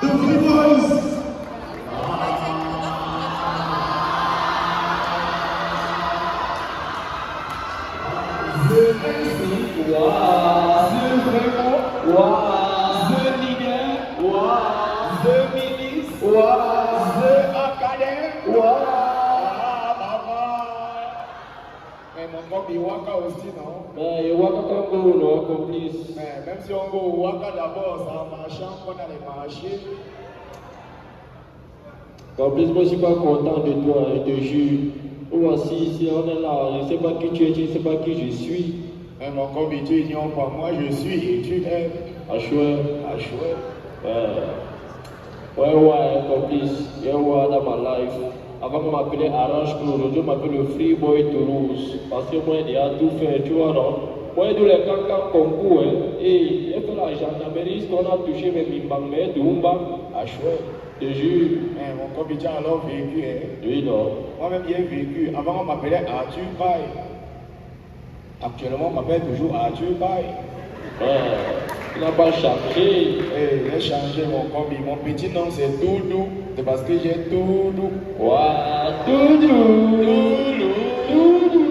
The Free Boys. The MC. Wow. The Vraiment. Wow. The Leader. Wow. The Ministre. Wow. The Acadème. Wow. Mais mon corps, il waka aussi, non? Mais il waka comme non, complice. Mais même si on va au waka d'abord, ça marche, on a les marchés. Complice, moi je suis pas content de toi, je te jure. Voici, ici, on est là, je ne sais pas qui tu es, je ne sais pas qui je suis. Mais mon corps, tu es non pas moi, je suis et tu es. Ah chouette. Ah chouette. Ouais, complice, yeah, ouais, dans ma life. Avant qu'on m'appelait Arrange Crew, aujourd'hui on m'appelle le Free Boy Toulouse. Parce que moi, il a tout fait, tu vois, non? Moi, il les cancans concours, hein. Et il a fait la gendarmerie, qu'on a touché mes mimbang, mais Doumba. Ah chouette. Je te jure. Mais mon corps, tu as alors vécu, hein? Oui, non. Moi-même, j'ai vécu. Avant, on m'appelait Arthur Paille. Actuellement, on m'appelle toujours Arthur Paille. Il n'a pas changé. J'ai changé mon combi. Mon petit nom, c'est Doudou. C'est parce que j'ai Doudou. Waouh, Doudou. Doudou.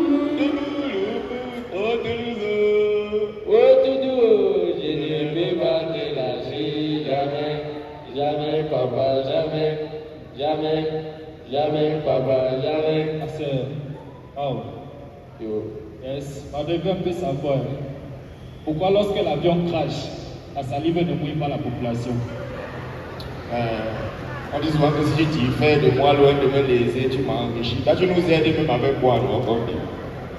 Oh, Doudou. Oh, Doudou. Je ne vais pas te lâcher jamais. Jamais, papa, jamais. Jamais. Jamais, papa, jamais. Ma soeur, oh, Yo. yes, ma bébé un peu savoir. Pourquoi lorsque l'avion crash, la salive ne mouille pas la population? On dit souvent que si tu fais de moi loin de me léser, tu m'enrichis. Là, tu nous aides même avec quoi, nous, encore dit.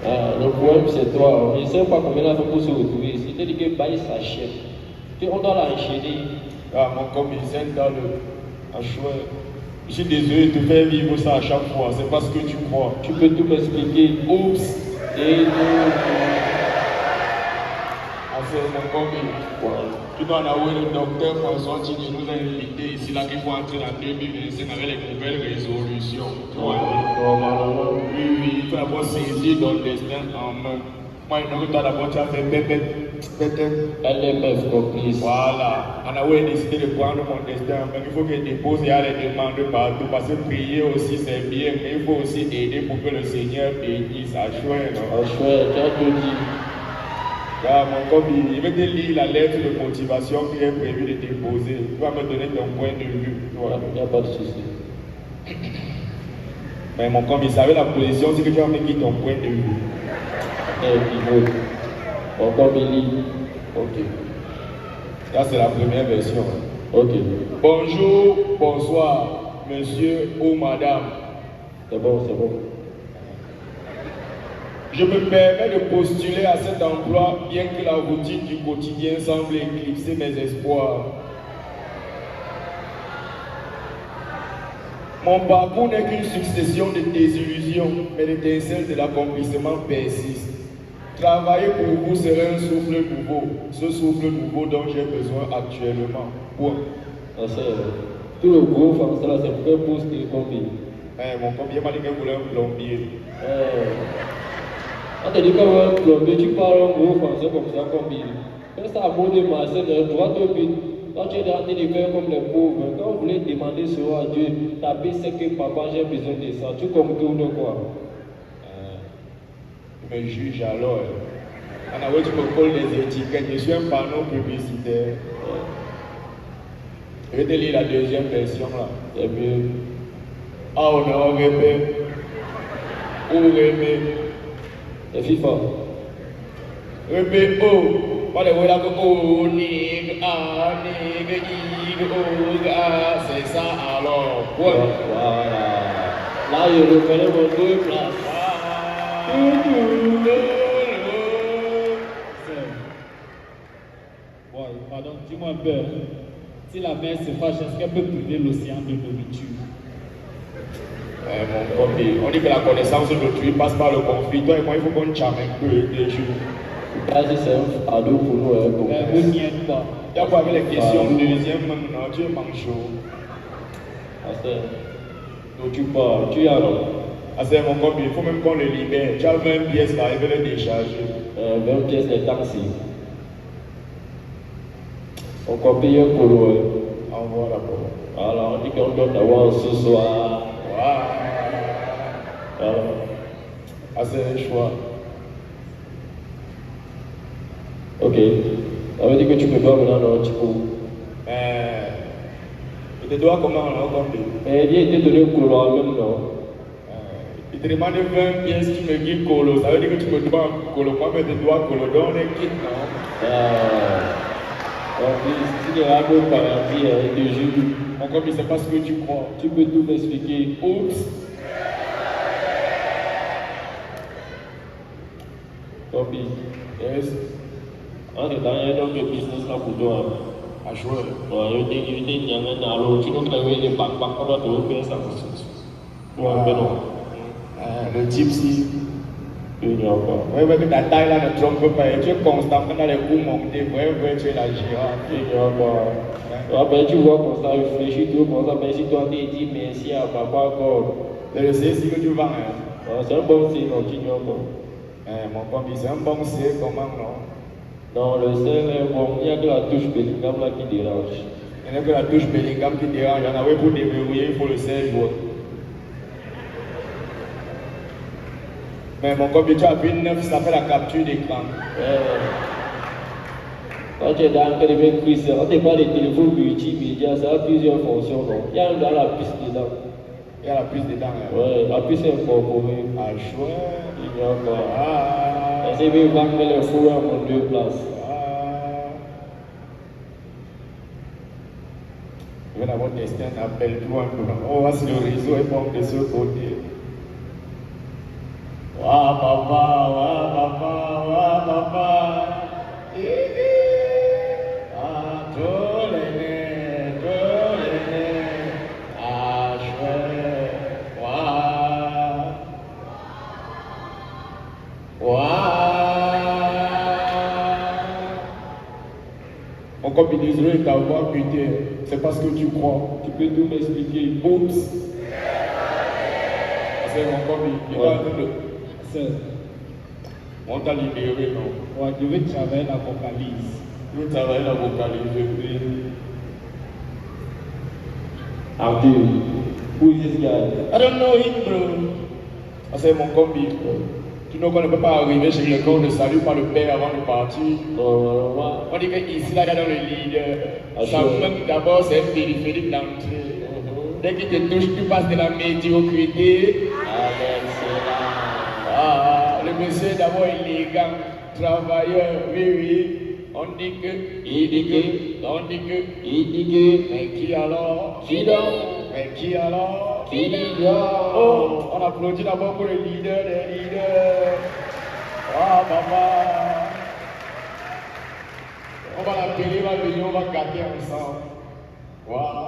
Le problème c'est toi. Je ne sais pas combien il a fait pour se retrouver ici. Il dit que bail sa chaîne. On doit l'enchaîner. Ah, mon combi, c'est dans le. Ah, chouette. Je suis désolé de te faire vivre ça à chaque fois. C'est parce que tu crois. Tu peux tout m'expliquer. Oups. Et nous. C'est mon combi. Tu dois en avouer le docteur François qui nous a invités ici, là, qu'il faut entrer en 2025 avec les nouvelles résolutions. Non. Oui, il faut d'abord saisir ton destin en main. Moi, je dois d'abord tu as fait peut-être. LMF complice. Voilà. On a décidé de prendre mon destin en main. Il faut que je dépose et les demandes partout. Parce que prier aussi, c'est bien, mais il faut aussi aider pour que le Seigneur bénisse. Ça chouette, non? Ah chouette, tu as tout dit. Ah, mon combi, je vais te lire la lettre de motivation que j'ai prévu de déposer. Tu vas me donner ton point de vue. Il n'y a pas de souci. Mais mon combi, vous savez la position, c'est que tu vas me dire ton point de vue. Pivot. Encore Billy. Ok. Ça, c'est la première version. Ok. Bonjour, bonsoir, monsieur ou madame. C'est bon. Je me permets de postuler à cet emploi, bien que la routine du quotidien semble éclipser mes espoirs. Mon parcours n'est qu'une succession de désillusions, mais l'étincelle de l'accomplissement persiste. Travailler pour vous serait un souffle nouveau, ce souffle nouveau dont j'ai besoin actuellement. Point. Tout le gros français là, c'est pour un poste de combi. Mon combien m'a dit qu'il voulait un plombier. On te dit comme un plombier, tu parles un gros français comme ça, combi. Quand ça a beau de Marseille, de droite au but. Quand tu es en train de faire comme les pauvres, quand vous voulez demander cela à Dieu, taper c'est que papa j'ai besoin de ça. Tu comprends quoi? Tu me juges alors. En tu me colles des étiquettes. Je suis un panneau publicitaire. Je vais te lire la deuxième version là. C'est mieux. Ah, on a rêvé. Ou rêvé. C'est FIFA. Rêvé, oh. Pas les voilà que oh, nig, ah, nig, ig, oh, ah. C'est ça alors. Voilà. Là, il reprenait mon deux places. Bon, pardon, dis-moi un peu. Si la mer se fâche, est-ce qu'elle peut priver l'océan de nourriture? Mon combi, on dit que la connaissance d'autrui passe par le conflit. Toi et moi, il faut qu'on chame un peu les jours. Là, c'est un ado pour nous. Ne nienne pas. Il y a quoi avec les questions deuxième, non, tu es manchot. Donc tu parles, tu y as non? Ah, c'est mon combi, il faut même qu'on le libère. Tu as 20 pièces là, il veut le décharger. 20 pièces de taxi. On peut payer pour l'eau. Envoie la Alors, on dit qu'on doit avoir ce soir. Voilà. Ah, c'est un choix. Ok. Ça veut dire que tu peux pas maintenant, non, tu peux. Il te doit comment, non, comme Mais il était donné au colo même, non? Il te demande 20 pièces, tu me dis colo. Ça veut dire que tu me dois un colo. Moi, je te dois colo. Donc, on est quitte, non? Si les ragots paradis, je te jure. Encore, mais c'est pas ce que tu crois. Tu peux tout m'expliquer. Oups. Copie. Yes. En ce temps, il y a donc le business là pour toi. À jouer. Ouais, je dis, il y a un allo. Tu nous fais des bacs, on doit te faire ça. Ouais, mais non. Le gypsy. Il n'y a pas. Oui, mais ta taille là ne trompe pas. Tu es constant dans les coups montés. Ouais, tu es la girafe. Il n'y a pas. Après, tu vois comme ça, réfléchis tout comme ça. Mais si toi, tu dis merci à papa encore. C'est le C que tu vends. C'est un bon signe, non, tu n'y a pas. Mon combi, c'est un bon C, comment non? Non, le sel est bon. Il n'y a que la touche Bellingham là qui dérange. Il n'y a que la touche Bellingham qui dérange. Il y en avait pour déverrouiller, il faut le 16 joueurs. Mais mon combi, tu as pris 9, ça fait la capture d'écran. Quand tu es dans le téléphone, on ne parle de téléphone multimédia, ça a plusieurs fonctions. Non? Il y a dans la piste dedans. Il y a la puce dedans. Ouais, la puce est incorporée. Ah, chouette. Il y a pas. C'est bien vendre les fourrures en 2 places. Je vais d'abord tester un appel tout un peu. On va voir si le réseau est bon de ce côté. Waouh, papa, waouh, papa, waouh, papa. Tous les nez, ah, chouette. Waouh. Encore bien désolé de t'avoir buté. C'est parce que tu crois. Tu peux tout m'expliquer. Oups. C'est mon copie. On t'a libéré, non? Ouais, je vais travailler la vocalise. Nous travaillons la vocalise. Abdul, who is this guy? I don't know him, bro. C'est mon combi. Tu ne peux pas arriver chez le corps de salut par le père avant de partir. On dit qu'ici, là, il y a dans le leader. Ça manque d'abord, c'est un périphérique d'entrée. Dès qu'il te touche, tu passes de la médiocrité. Le monsieur est d'abord élégant, travailleur, oui. On dit que, on dit que, mais qui alors? Qui donc? Mais qui alors? Qui donc? Oh, on applaudit d'abord pour le leader des leaders. Ah, papa. On va l'appeler, on va venir, on va gâter ensemble. Voilà.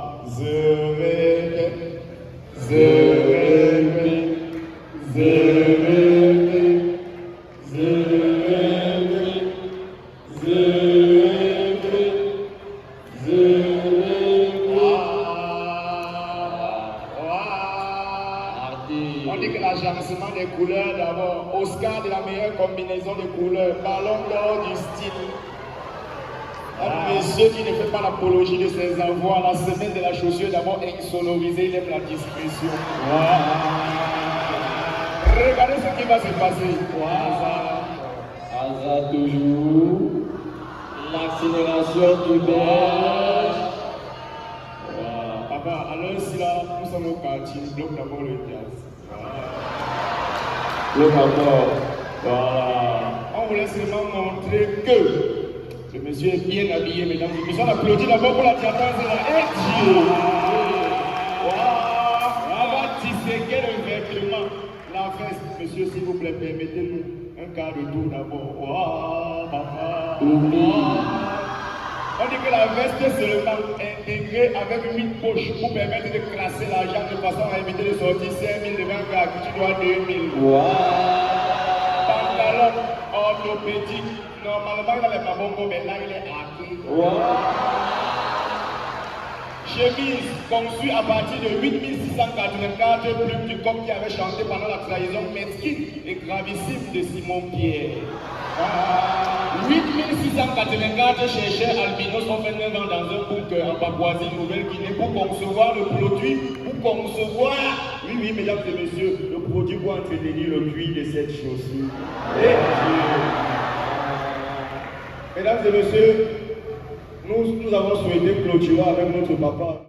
On dit que l'agencement des couleurs d'abord, Oscar de la meilleure combinaison de couleurs, ballon d'or du style. Un monsieur qui ne fait pas l'apologie de ses avoirs, la semaine de la chaussure d'abord insonorisée, il aime la discrétion. Regardez ce qui va se passer. Hasard toujours. L'accélération du belge. Papa, alors si là, nous sommes au quartier, bloque d'abord le jazz. Le rapport. Voilà. On voulait seulement montrer que le monsieur est bien habillé, mesdames et messieurs. On applaudit d'abord pour la diablesse de la Dieu. On va disséquer le vêtement. La veste, monsieur, s'il vous plaît, permettez-nous un quart de tour d'abord. Wow, papa. On dit que la veste est seulement intégrée avec 8 poches pour permettre de classer l'argent de façon à éviter de sortir 5 000 de 20 gars, tu dois 2 000. Pantalon orthopédique. Normalement, il a les mabongos, mais là, il est hacké. Chemise conçue à partir de 8684 plumes du coq qui avait chanté pendant la trahison mesquine et gravissime de Simon Pierre. 8684 chercheurs albinos ont fait 9 ans dans un bunker en Papouasie-Nouvelle-Guinée pour concevoir le produit, oui, mesdames et messieurs, le produit pour entretenir le cuir de cette chaussure. Et mesdames et messieurs, nous avons souhaité clôturer avec notre papa.